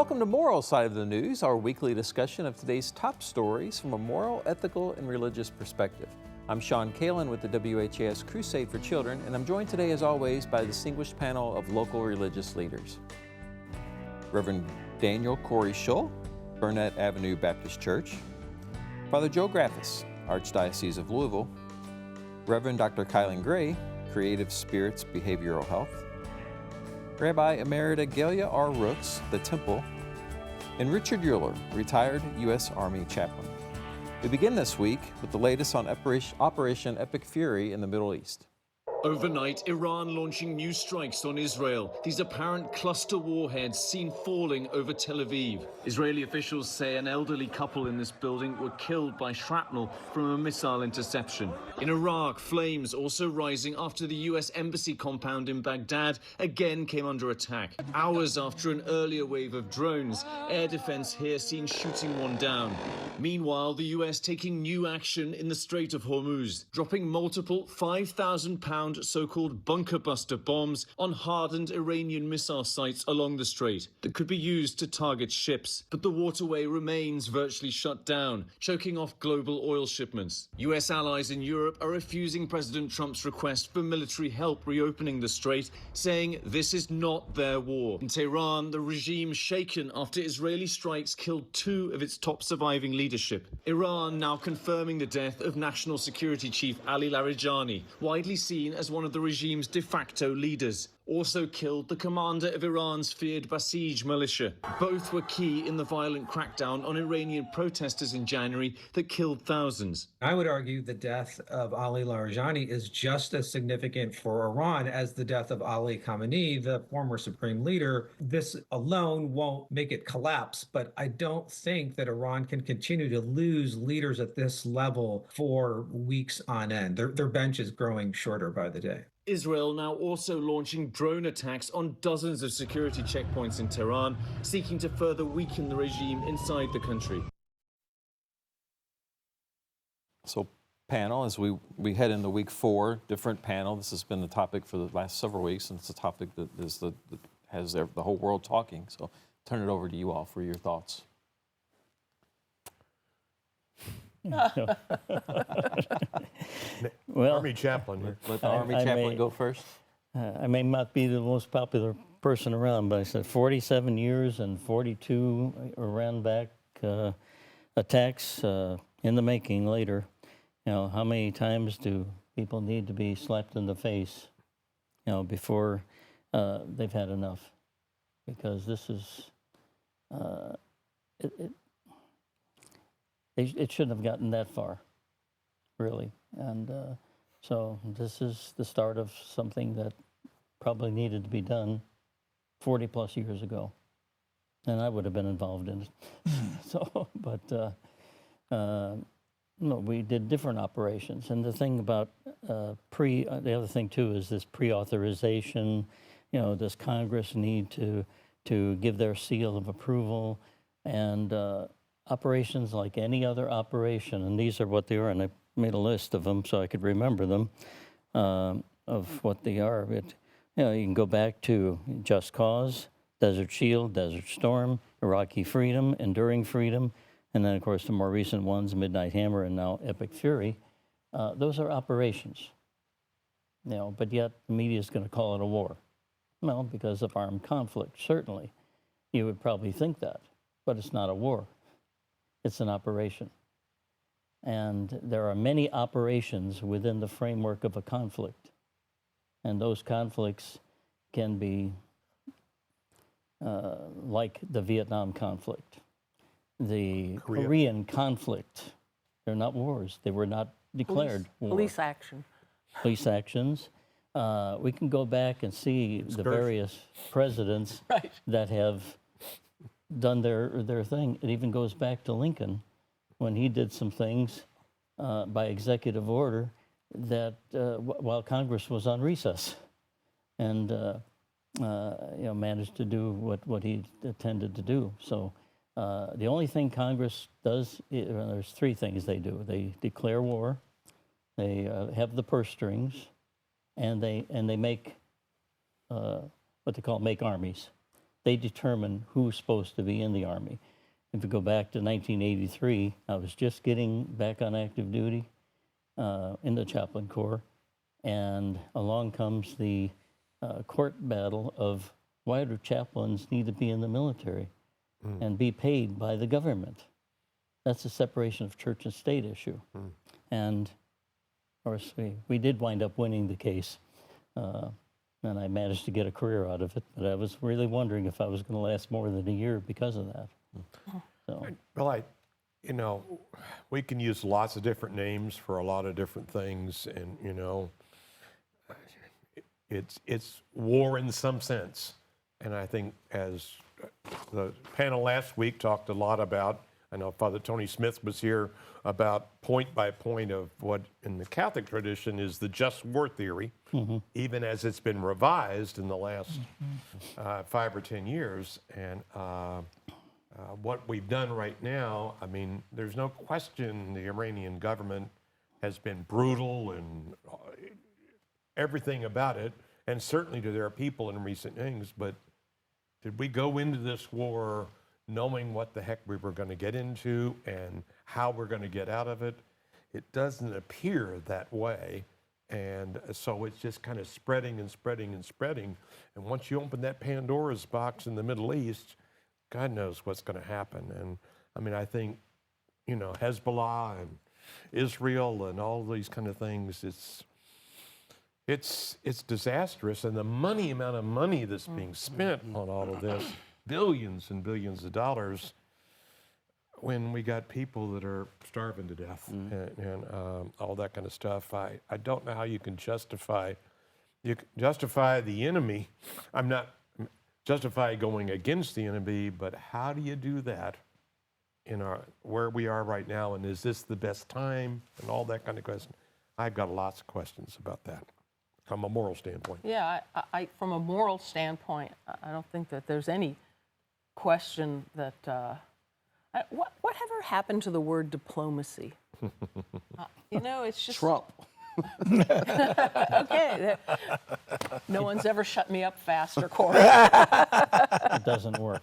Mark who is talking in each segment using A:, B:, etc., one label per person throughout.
A: Welcome to Moral Side of the News, our weekly discussion of today's top stories from a moral, ethical, and religious perspective. I'm Sean Kalin with the WHAS Crusade for Children, and I'm joined today, as always, by a distinguished panel of local religious leaders. Reverend Daniel Corey Schull, Burnett Avenue Baptist Church. Father Joe Graffis, Archdiocese of Louisville. Reverend Dr. Kylan Gray, Creative Spirits Behavioral Health. Rabbi Emerita Gelia R. Rooks, The Temple, and Richard Euler, retired U.S. Army chaplain. We begin this week with the latest on Operation Epic Fury in the Middle East.
B: Overnight, Iran launching new strikes on Israel. These apparent cluster warheads seen falling over Tel Aviv. Israeli officials say an elderly couple in this building were killed by shrapnel from a missile interception. In Iraq, flames also rising after the U.S. embassy compound in Baghdad again came under attack. Hours after an earlier wave of drones, air defense here seen shooting one down. Meanwhile, the U.S. taking new action in the Strait of Hormuz, dropping multiple 5,000-pound so-called bunker buster bombs on hardened Iranian missile sites along the strait that could be used to target ships. But the waterway remains virtually shut down, choking off global oil shipments. US allies in Europe are refusing President Trump's request for military help reopening the strait, saying this is not their war. In Tehran, the regime shaken after Israeli strikes killed 2 of its top surviving leadership. Iran now confirming the death of National Security Chief Ali Larijani, widely seen as one of the regime's de facto leaders. Also killed the commander of Iran's feared Basij militia. Both were key in the violent crackdown on Iranian protesters in January that killed thousands.
C: I would argue the death of Ali Larijani is just as significant for Iran as the death of Ali Khamenei, the former supreme leader. This alone won't make it collapse, but I don't think that Iran can continue to lose leaders at this level for weeks on end. Their bench is growing shorter by the day.
B: Israel now also launching drone attacks on dozens of security checkpoints in Tehran, seeking to further weaken the regime inside the country.
A: So panel, as we head into week 4, different panel. This has been the topic for the last several weeks, and it's a topic that has the whole world talking. So turn it over to you all for your thoughts.
D: Well, Army chaplain.
A: Let the Army chaplain go first.
E: I may not be the most popular person around, but I said 47 years and 42 Iran back attacks in the making later. You know, how many times do people need to be slapped in the face, you know, before they've had enough? Because this is, it shouldn't have gotten that far, really. And so this is the start of something that probably needed to be done 40 plus years ago. And I would have been involved in it. So, but no, we did different operations. And the thing about the other thing too is this pre-authorization. You know, does Congress need to give their seal of approval? And operations like any other operation, and these are what they are, and I made a list of them so I could remember them, of what they are. But, you know, you can go back to Just Cause, Desert Shield, Desert Storm, Iraqi Freedom, Enduring Freedom, and then, of course, the more recent ones, Midnight Hammer and now Epic Fury. Those are operations, you know, but yet the media is going to call it a war. Well, because of armed conflict, certainly. You would probably think that, but it's not a war. It's an operation. And there are many operations within the framework of a conflict. And those conflicts can be like the Vietnam conflict, the Korean conflict. They're not wars. They were not declared war.
F: Police action.
E: Police actions. We can go back and see the various presidents that have done their thing. It even goes back to Lincoln when he did some things by executive order that while Congress was on recess, and you know, managed to do what he intended to do. So the only thing Congress does, there's 3 things they do. They declare war, they have the purse strings, and they make what they call make armies. they determine who's supposed to be in the Army. If you go back to 1983, I was just getting back on active duty in the chaplain corps, and along comes the court battle of why do chaplains need to be in the military and be paid by the government? That's a separation of church and state issue. And of course, we did wind up winning the case, and I managed to get a career out of it, but I was really wondering if I was going to last more than a year because of that. So.
D: Well, we can use lots of different names for a lot of different things, and it's war in some sense. And I think as the panel last week talked a lot about, I know Father Tony Smith was here, about point by point of what in the Catholic tradition is the just war theory, even as it's been revised in the last 5 or 10 years. And what we've done right now, I mean, there's no question the Iranian government has been brutal and everything about it, and certainly to their people in recent things, but did we go into this war knowing what the heck we were going to get into and how we're going to get out of it? It doesn't appear that way, and so it's just kind of spreading and spreading and spreading, and once you open that Pandora's box in the Middle East, God knows what's going to happen. And I mean, I think, Hezbollah and Israel and all these kind of things, it's disastrous. And the amount of money that's being spent on all of this, billions and billions of dollars, when we got people that are starving to death and all that kind of stuff. I don't know how you can justify the enemy. I'm not justify going against the enemy, but how do you do that in where we are right now? And is this the best time? And all that kind of question. I've got lots of questions about that from a moral standpoint.
F: Yeah, I from a moral standpoint, I don't think that there's any question that whatever happened to the word diplomacy? It's just
A: Trump.
F: Okay, no one's ever shut me up faster, Corey.
E: It doesn't work.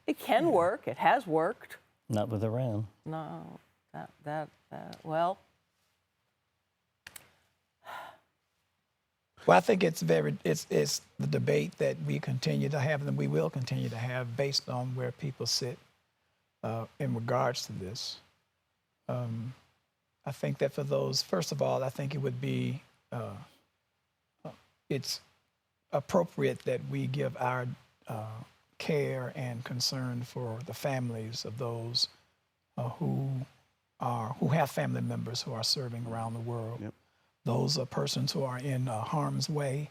F: It can work. It has worked.
E: Not with Iran.
F: No, well.
G: Well, I think it's the debate that we continue to have and we will continue to have based on where people sit in regards to this. I think that for those, first of all, I think it would be, it's appropriate that we give our care and concern for the families of those who have family members who are serving around the world. Yep. Those are persons who are in harm's way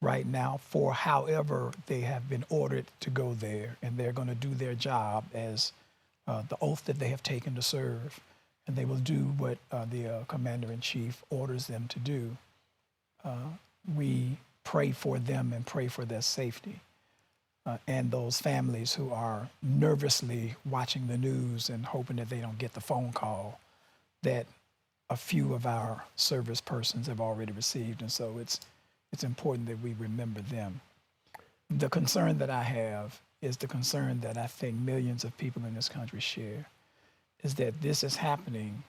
G: right now for however they have been ordered to go there, and they're going to do their job as the oath that they have taken to serve. And they will do what the commander-in-chief orders them to do. We pray for them and pray for their safety. And those families who are nervously watching the news and hoping that they don't get the phone call that a few of our service persons have already received. And so it's important that we remember them. The concern that I have is the concern that I think millions of people in this country share, is that this is happening,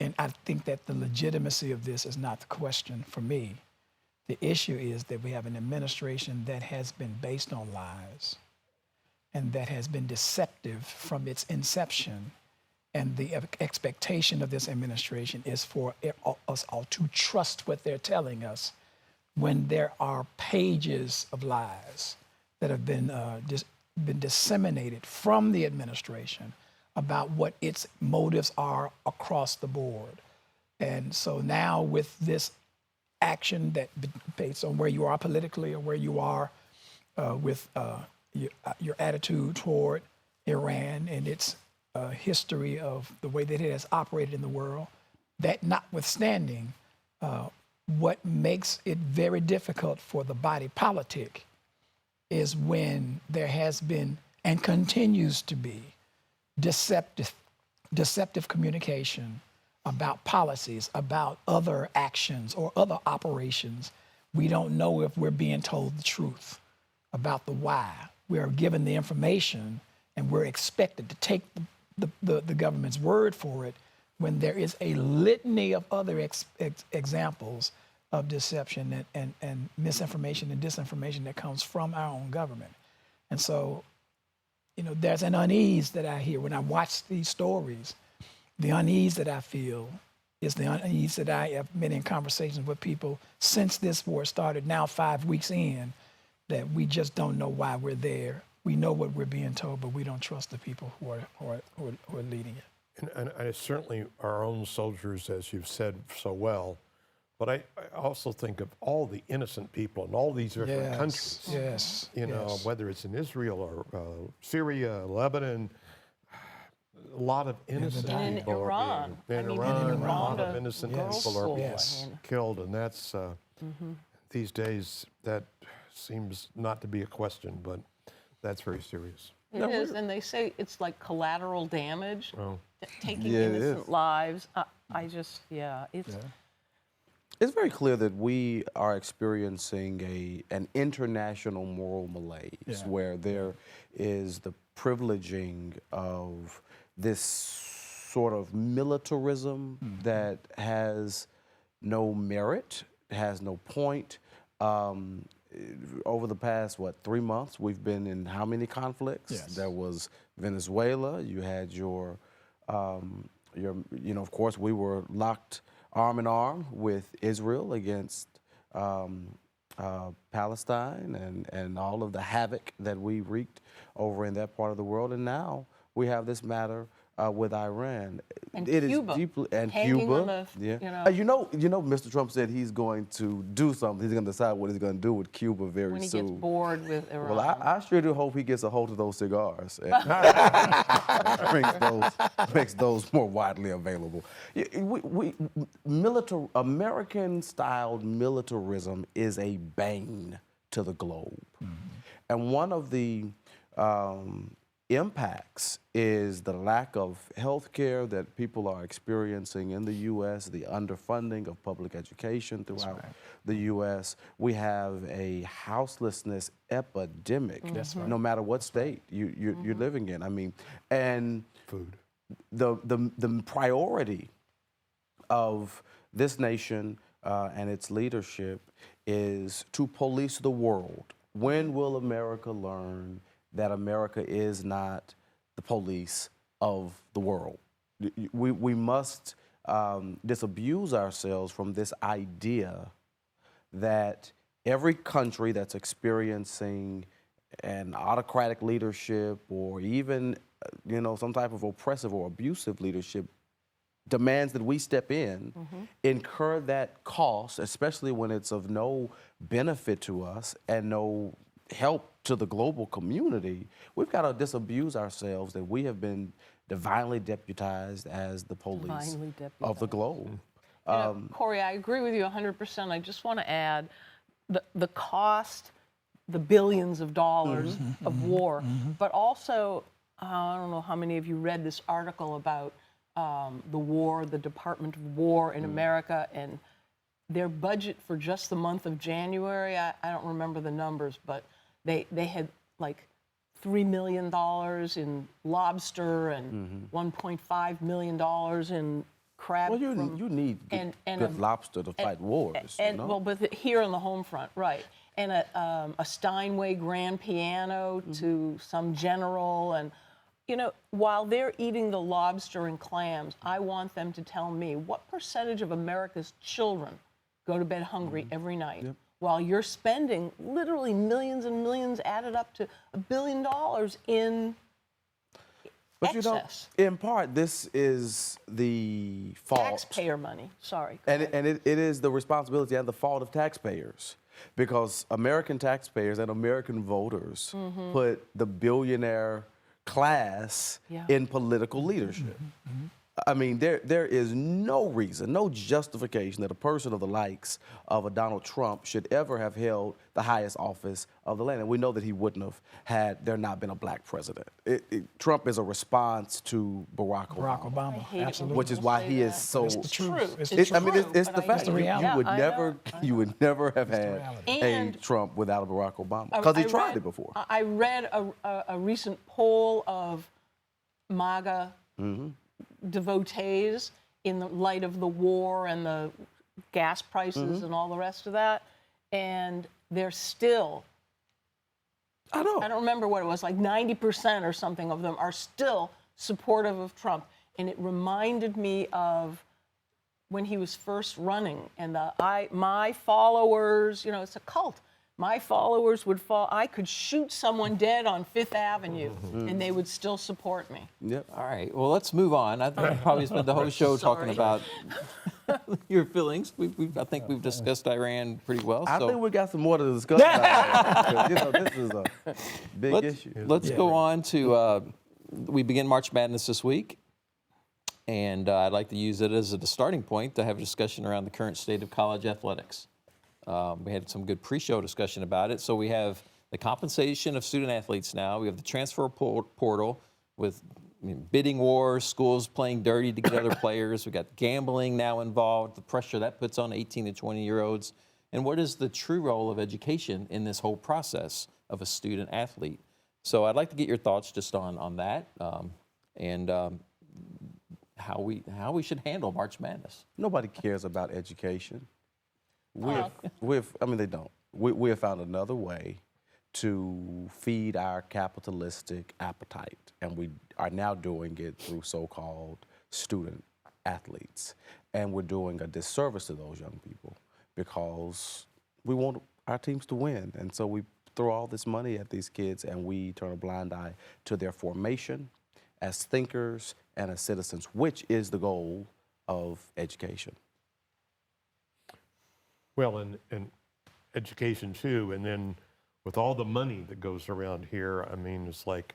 G: and I think that the legitimacy of this is not the question for me. The issue is that we have an administration that has been based on lies and that has been deceptive from its inception. And the expectation of this administration is for us all to trust what they're telling us when there are pages of lies that have been disseminated from the administration about what its motives are across the board. And so now with this action that based on where you are politically or where you are with your attitude toward Iran and its history of the way that it has operated in the world, that notwithstanding, what makes it very difficult for the body politic is when there has been and continues to be deceptive communication about policies, about other actions or other operations. We don't know if we're being told the truth. about the why. We are given the information, and we're expected to take the government's word for it when there is a litany of other examples of deception and misinformation and disinformation that comes from our own government. And so, there's an unease that I hear when I watch these stories. The unease that I feel is the unease that I have been in conversations with people since this war started, now 5 weeks in, that we just don't know why we're there. We know what we're being told, but we don't trust the people who are leading it.
D: And certainly our own soldiers, as you've said so well, but I also think of all the innocent people in all these different countries.
G: Yes.
D: Whether it's in Israel or Syria, Lebanon, a lot of innocent
F: and
D: people
F: in Iran.
D: are being, a lot of innocent people are being killed, and that's these days that seems not to be a question, but that's very serious.
F: It is, and they say it's like collateral damage, taking
H: Yeah, it
F: innocent
H: is.
F: lives.
H: It's very clear that we are experiencing an international moral malaise where there is the privileging of this sort of militarism that has no merit, has no point. Over the past, 3 months, we've been in how many conflicts?
G: Yes.
H: There was Venezuela, you had your, of course, we were locked arm in arm with Israel against Palestine and all of the havoc that we wreaked over in that part of the world. And now we have this matter with Iran.
F: And
H: it
F: Cuba,
H: is deeply, and
F: hanging
H: Cuba.
F: on the,
H: Mr. Trump said he's going to do something. He's going to decide what he's going to do with Cuba very
F: when he
H: soon.
F: gets bored with Iran.
H: Well, I sure do hope he gets a hold of those cigars and makes those more widely available. American-styled militarism is a bane to the globe. And one of the impacts is the lack of health care that people are experiencing in the U.S., the underfunding of public education throughout the U.S. We have a houselessness epidemic, no matter what state you're living in. I mean, and
D: Food.
H: The priority of this nation and its leadership is to police the world. When will America learn that America is not the police of the world? We must disabuse ourselves from this idea that every country that's experiencing an autocratic leadership or even some type of oppressive or abusive leadership demands that we step in, incur that cost, especially when it's of no benefit to us and no help to the global community. We've got to disabuse ourselves that we have been divinely deputized as the police of the globe.
F: Corey, I agree with you 100%. I just want to add the cost, the billions of dollars of war, but also, I don't know how many of you read this article about the war, the Department of War in America, and their budget for just the month of January, I don't remember the numbers, but they had like $3 million in lobster and $1.5 million in crab.
H: Well, you need good lobster to fight wars.
F: Well, but here on the home front, right. And a Steinway grand piano to some general. And, while they're eating the lobster and clams, I want them to tell me what percentage of America's children go to bed hungry every night. While you're spending literally millions and millions, added up to $1 billion in excess.
H: In part, this is the fault.
F: Taxpayer money, sorry.
H: And it is the responsibility and the fault of taxpayers, because American taxpayers and American voters put the billionaire class in political leadership. I mean, there is no reason, no justification that a person of the likes of a Donald Trump should ever have held the highest office of the land. And we know that he wouldn't have had there not been a black president. Trump is a response to Barack Obama.
F: I hate it
G: Absolutely.
F: when
H: Which is
F: people
H: why
F: say
H: he is
F: that.
H: so.
G: It's the truth. It's the
F: It's
H: I mean,
F: true,
H: it's
F: but
H: the
F: I
H: fact.
F: hate
G: the
F: it.
G: reality.
H: You would
F: I
H: never,
F: know.
H: you would never have had
G: reality.
H: a
F: And
H: Trump without a Barack Obama because he tried it before.
F: I read a recent poll of MAGA devotees in the light of the war and the gas prices and all the rest of that, and they're still,
H: I know.
F: I don't remember what it was, like 90% or something of them are still supportive of Trump. And it reminded me of when he was first running, and my followers, it's a cult. My followers would fall. I could shoot someone dead on Fifth Avenue, and they would still support me.
H: Yep.
A: All right, well, let's move on. I think we probably spent the whole show talking about your feelings. I think we've discussed Iran pretty well.
H: I
A: so
H: think we got some more to discuss about it. This is a big issue.
A: let's go on to, we begin March Madness this week. And I'd like to use it as a starting point to have a discussion around the current state of college athletics. We had some good pre-show discussion about it. So we have the compensation of student athletes now. We have the transfer portal with bidding wars, schools playing dirty to get other players. We got gambling now involved, the pressure that puts on 18 to 20-year-olds. And what is the true role of education in this whole process of a student athlete? So I'd like to get your thoughts just on that and how we should handle March Madness.
H: Nobody cares about education. They don't. We have found another way to feed our capitalistic appetite, and we are now doing it through so-called student athletes. And we're doing a disservice to those young people because we want our teams to win. And so we throw all this money at these kids, and we turn a blind eye to their formation as thinkers and as citizens, which is the goal of education.
D: Well, and education too, and then with all the money that goes around here, I mean, it's like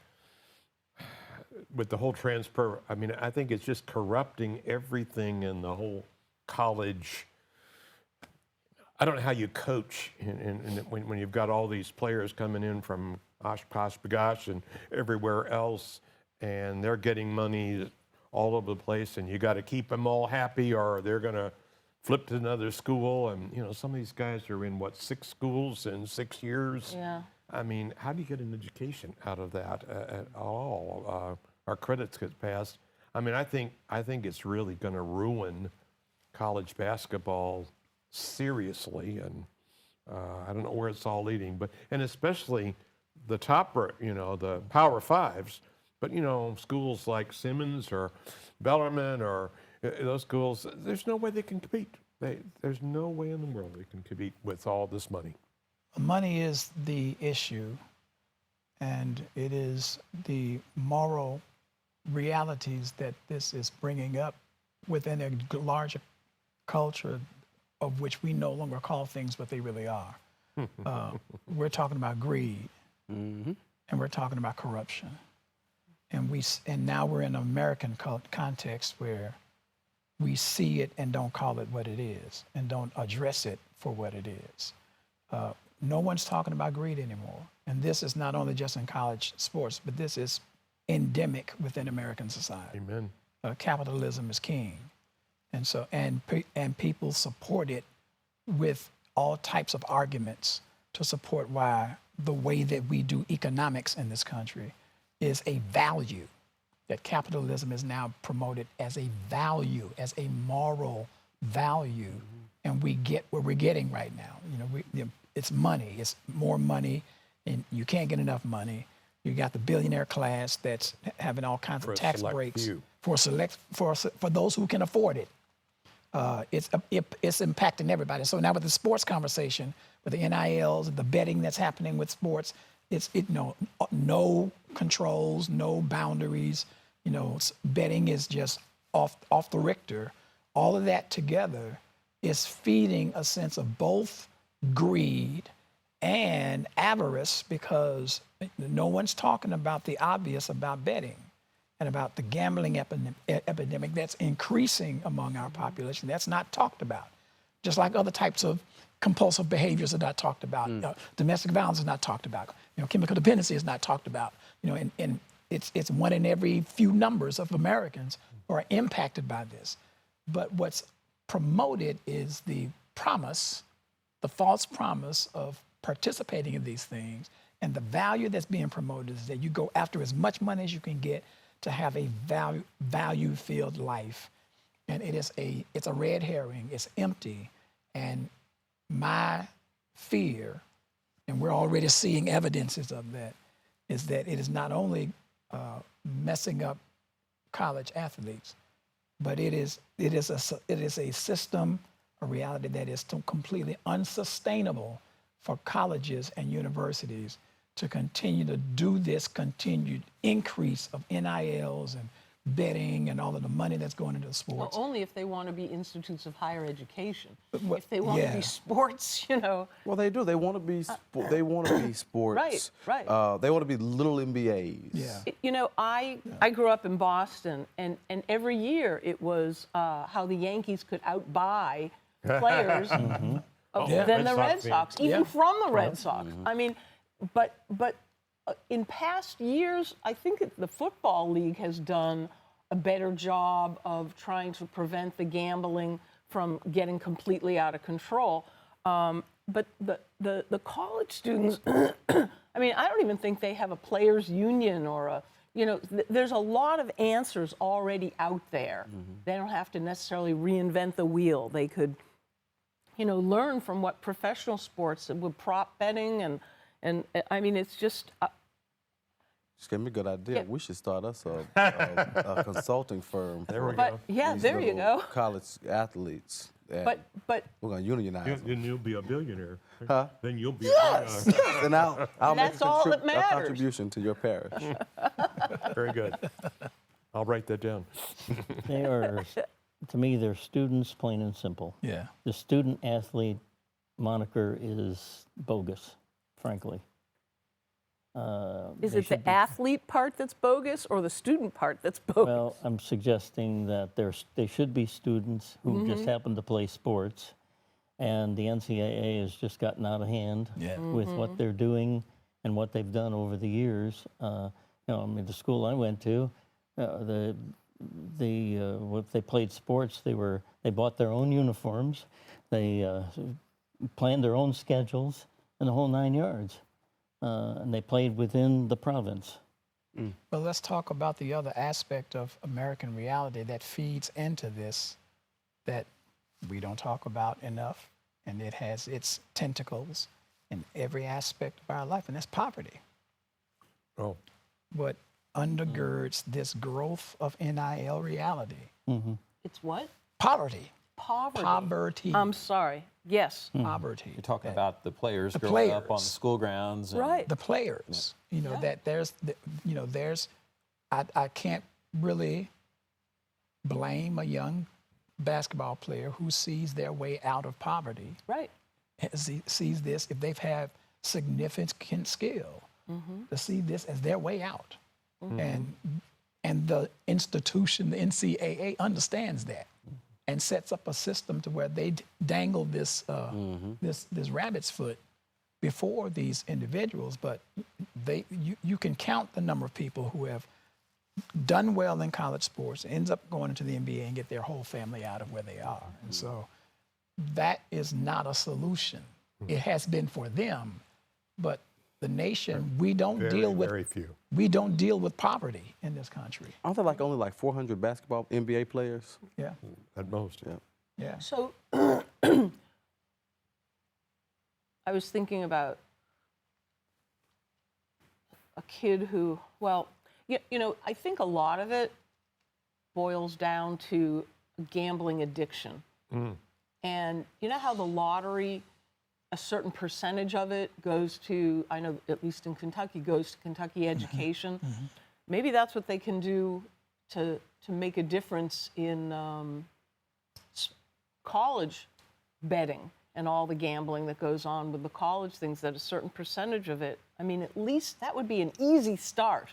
D: with the whole transfer, I mean, I think it's just corrupting everything in the whole college. I don't know how you coach when you've got all these players coming in from Oshkosh, Bagosh, and everywhere else, and they're getting money all over the place, and you got to keep them all happy, or they're going to flip to another school. And some of these guys are in 6 schools in 6 years.
F: Yeah.
D: I mean, how do you get an education out of that at all? Our credits get passed. I mean, I think it's really going to ruin college basketball seriously, and I don't know where it's all leading, and especially the top, the Power Fives. But schools like Simmons or Bellarmine or those schools, there's no way they can compete. There's no way in the world they can compete with all this money.
G: Money is the issue, and it is the moral realities that this is bringing up within a larger culture of which we no longer call things what they really are. We're talking about greed, and we're talking about corruption. And now we're in an American context where we see it and don't call it what it is and don't address it for what it is. No one's talking about greed anymore. And this is not only just in college sports, but this is endemic within American society.
D: Amen.
G: Capitalism is king. And so, and people support it with all types of arguments to support why the way that we do economics in this country is a value, that capitalism is now promoted as a value, as a moral value. And we get what we're getting right now. It's money, it's more money, and you can't get enough money. You got the billionaire class that's having all kinds of tax breaks for those who can afford it. It's impacting everybody. So now with the sports conversation, with the NILs, the betting that's happening with sports, no controls, no boundaries. Betting is just off the Richter. All of that together is feeding a sense of both greed and avarice, because no one's talking about the obvious about betting. and about the gambling epidemic that's increasing among our population. That's not talked about. Just like other types of compulsive behaviors are not talked about. Domestic violence is not talked about. Chemical dependency is not talked about. And it's one in every few numbers of Americans who are impacted by this. But what's promoted is the promise, the false promise of participating in these things, and the value that's being promoted is that you go after as much money as you can get to have a value-filled life. And it's a red herring, it's empty. And my fear, and we're already seeing evidences of that, is that it is not only messing up college athletes, but it is a system, a reality that is completely unsustainable for colleges and universities to continue to do this continued increase of NILs and betting and all of the money that's going into sports.
F: Well, only if they want to be institutes of higher education.
G: Well,
F: if they want to be sports,
H: Well, they do. They want to be. They want to be sports.
F: Right.
H: They want to be little MBAs.
G: Yeah.
F: I grew up in Boston, and every year it was how the Yankees could outbuy players than the Red Sox, even from the Red Sox. I mean, but in past years, I think the Football League has done a better job of trying to prevent the gambling from getting completely out of control. But the college students, I mean, I don't even think they have a players' union or there's a lot of answers already out there. They don't have to necessarily reinvent the wheel. They could, learn from what professional sports with prop betting and I mean, it's just.
H: It's gonna be a good idea. We should start us a consulting firm.
D: There we go.
F: Yeah, there you go.
H: College athletes.
F: But
H: we're gonna unionize.
D: Then you'll be a billionaire.
H: Huh?
D: Then you'll be
H: Yes. And I'll make
F: that's all that
H: a
F: matters.
H: contribution to your parish.
D: Very good. I'll write that down.
E: They are, to me, they're students, plain and simple.
G: Yeah.
E: The student athlete moniker is bogus, frankly.
F: Is it the athlete part that's bogus or the student part that's bogus?
E: Well, I'm suggesting that they should be students who just happen to play sports, and the NCAA has just gotten out of hand with what they're doing and what they've done over the years. I mean, the school I went to, if they played sports, they bought their own uniforms, they planned their own schedules, and the whole 9 yards. And they played within the province.
G: Well, let's talk about the other aspect of American reality that feeds into this that we don't talk about enough, and it has its tentacles in every aspect of our life, and that's poverty.
D: Oh.
G: What undergirds this growth of NIL reality?
F: It's what?
G: Poverty.
F: Poverty.
G: Poverty.
F: I'm sorry. Yes.
G: Poverty.
A: You're talking about the players growing up on the school grounds. And,
F: Right.
G: The players, that I can't really blame a young basketball player who sees their way out of poverty.
F: Right.
G: Sees this, if they've had significant skill, to see this as their way out. And the institution, the NCAA, understands that and sets up a system to where they dangle this this rabbit's foot before these individuals. But you can count the number of people who have done well in college sports, ends up going into the NBA and get their whole family out of where they are. And so that is not a solution. It has been for them, but the nation, we don't deal with
D: very few.
G: We don't deal with poverty in this country.
H: Aren't there only 400 basketball NBA players?
G: Yeah.
D: At most.
G: Yeah.
F: So I was thinking about a kid who, I think a lot of it boils down to gambling addiction. And you know how the lottery, a certain percentage of it goes to, I know at least in Kentucky, goes to Kentucky education. Maybe that's what they can do to make a difference in college betting and all the gambling that goes on with the college things, that a certain percentage of it, I mean, at least that would be an easy start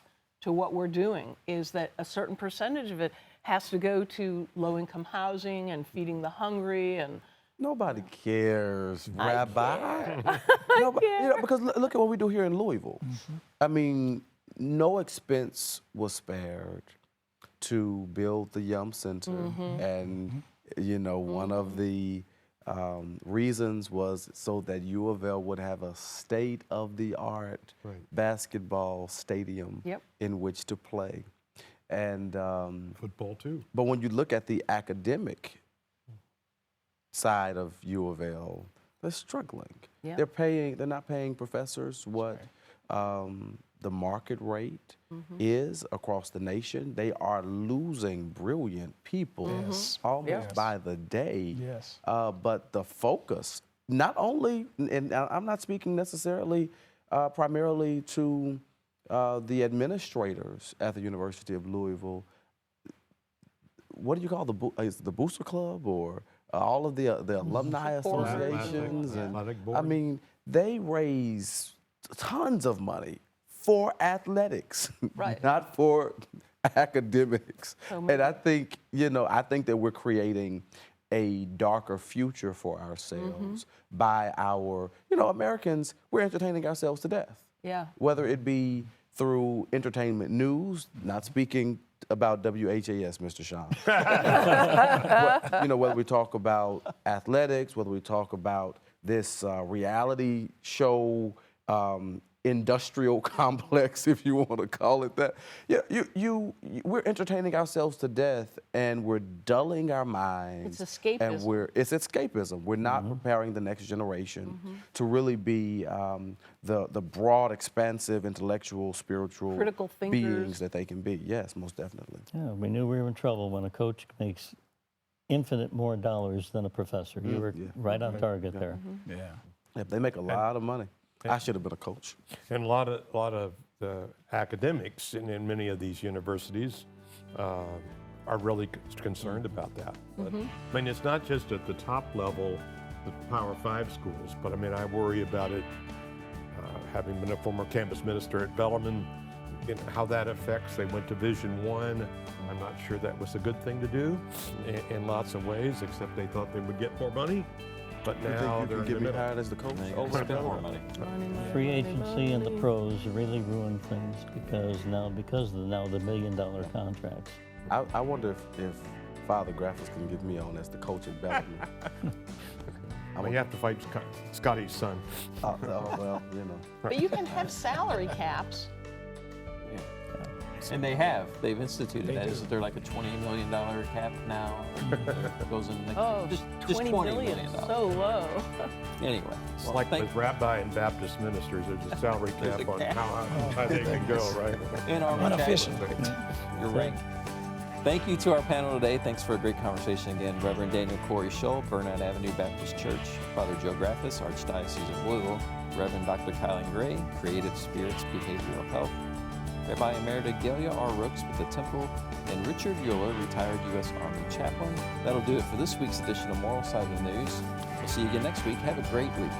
F: to what we're doing is that a certain percentage of it has to go to low-income housing and feeding the hungry and
H: Nobody cares, Rabbi.
F: care.
H: Nobody, because look at what we do here in Louisville. I mean, no expense was spared to build the Yum Center, and one of the reasons was so that U of L would have a state-of-the-art basketball stadium in which to play, and
D: Football too.
H: But when you look at the academic side of U of L, they're struggling. They're not paying professors what the market rate is across the nation. They are losing brilliant people almost by the day. But the focus, not only, and I'm not speaking necessarily primarily to the administrators at the University of Louisville. What do you call is it the Booster Club or all of the alumni associations? I mean, they raise tons of money for athletics, not for academics. And I think, that we're creating a darker future for ourselves by our, Americans, we're entertaining ourselves to death. Whether it be through entertainment news, not speaking about WHAS, Mr. Sean. Whether we talk about athletics, whether we talk about this reality show industrial complex, if you want to call it that. We're entertaining ourselves to death, and we're dulling our minds.
F: It's escapism.
H: And it's escapism. We're not preparing the next generation to really be the broad, expansive, intellectual, spiritual
F: critical
H: beings that they can be. Yes, most definitely.
E: Yeah, we knew we were in trouble when a coach makes infinite more dollars than a professor. You were right on target there.
H: Yeah, they make a lot of money. I should have been a coach.
D: And a lot of the academics in many of these universities are really concerned about that. But, I mean, it's not just at the top level, the Power 5 schools, but I mean, I worry about it, having been a former campus minister at Bellarmine, how that affects. They went to Division I. I'm not sure that was a good thing to do in lots of ways, except they thought they would get more money. But now they're
H: get me hired as the coach.
A: Spend more money.
E: Free agency and the pros really ruin things because of the $1 million contracts.
H: I wonder if Father Graphics can get me on as the coach at Bellarmine.
D: You have to fight Scotty's son.
H: Well,
F: But you can have salary caps.
A: And they've instituted that. Isn't there like a $20 million cap now? It goes in just
F: $20 million. So low.
A: Anyway.
D: It's like with rabbi and Baptist ministers, there's a salary cap on how high they can go, right?
A: In our
G: Unofficial.
A: You're right. Thank you to our panel today. Thanks for a great conversation again. Reverend Daniel Corey Shull, Burnout Avenue Baptist Church. Father Joe Graffis, Archdiocese of Louisville. Reverend Dr. Kylan Gray, Creative Spirits Behavioral Health. Rabbi Emerita Gelia R. Rooks with the Temple, and Richard Euler, retired U.S. Army chaplain. That'll do it for this week's edition of Moral Side of the News. We'll see you again next week. Have a great week.